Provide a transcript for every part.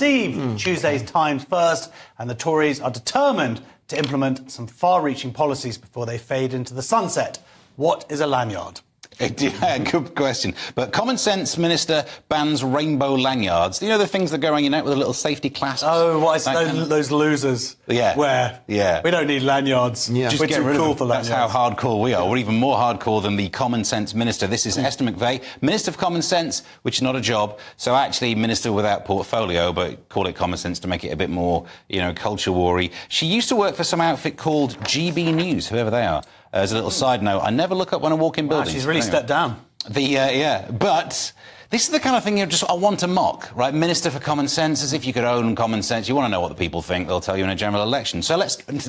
Steve, Tuesday's Times first, and the Tories are determined to implement some far-reaching policies before they fade into the sunset. What is a lanyard? Yeah, good question. But Common Sense Minister bans rainbow lanyards. You know the things that go around your neck with a little safety clasp? Oh, what is those losers? Yeah. Where? Yeah. We don't need lanyards. Yeah. We're too cool for lanyards. That's how hardcore we are. We're even more hardcore than the Common Sense Minister. This is Esther Mcvey, Minister of Common Sense, which is not a job. So actually, Minister without portfolio, but call it Common Sense to make it a bit more, culture war-y. She used to work for some outfit called GB News, whoever they are. As a little side note, I never look up when I walk in buildings. She's really stepped down. But this is the kind of thing I want to mock, right? Minister for Common Sense, as if you could own common sense. You want to know what the people think, they'll tell you in a general election. So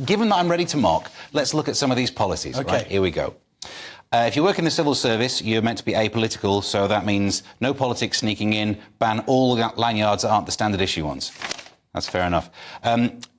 given that I'm ready to mock, let's look at some of these policies. Okay. Right, here we go. If you work in the civil service, you're meant to be apolitical, so that means no politics sneaking in, ban all lanyards that aren't the standard issue ones. That's fair enough.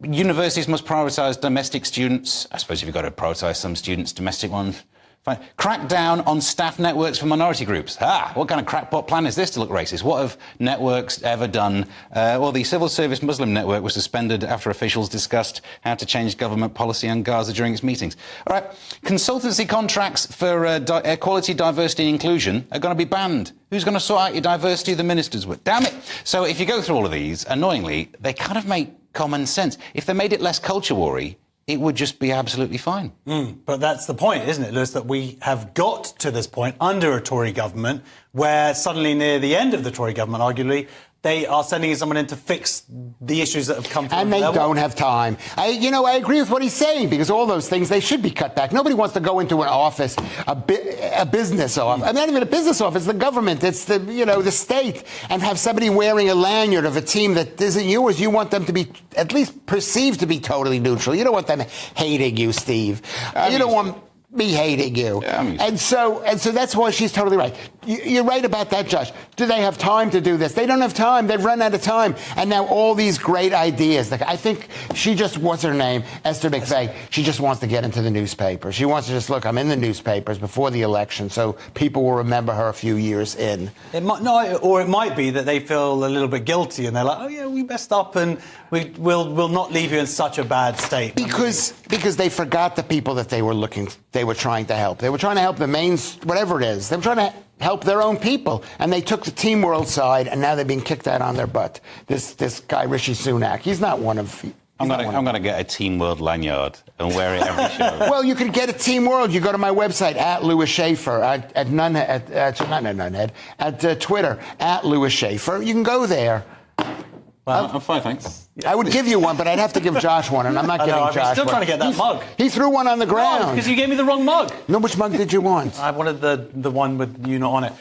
Universities must prioritise domestic students. I suppose if you've got to prioritise some students, domestic ones. Fine. Crack down on staff networks for minority groups. What kind of crackpot plan is this to look racist? What have networks ever done? Well, the Civil Service Muslim Network was suspended after officials discussed how to change government policy on Gaza during its meetings. All right. Consultancy contracts for equality, diversity and inclusion are going to be banned. Who's going to sort out your diversity? The ministers would. Damn it. So if you go through all of these, annoyingly, they kind of make common sense. If they made it less culture war-y, it would just be absolutely fine. But that's the point, isn't it, Lewis, that we have got to this point under a Tory government where suddenly near the end of the Tory government, arguably, they are sending someone in to fix the issues that have come from. And they don't have time. I agree with what he's saying, because all those things, they should be cut back. Nobody wants to go into an office, a business office. Not even a business office, the government. It's the state, and have somebody wearing a lanyard of a team that isn't yours. You want them to be at least perceived to be totally neutral. You don't want them hating you, Steve. You don't want me hating you. Yeah, and so that's why she's totally right. You're right about that, Josh. Do they have time to do this? They don't have time. They've run out of time. And now all these great ideas. I think she just, what's her name? Esther Mcvey. She just wants to get into the newspaper. She wants to just, look, I'm in the newspapers before the election, so people will remember her a few years in. It might be that they feel a little bit guilty and they're like, oh yeah, we messed up and we'll not leave you in such a bad state. Because they forgot the people that they were trying to help. They were trying to help the whatever it is. They were trying to help their own people, and they took the Team World side, and now they're being kicked out on their butt. This guy Rishi Sunak, he's not one of. I'm going to get a Team World lanyard and wear it every show. Well, you can get a Team World. You go to my website at Lewis Schaefer at Twitter at Lewis Schaefer. You can go there. Well, I'm fine, thanks. I would give you one, but I'd have to give Josh one, and I'm not giving Josh one. I'm still trying to get that mug. He threw one on the ground. No, because you gave me the wrong mug. No, which mug did you want? I wanted the one with you not on it.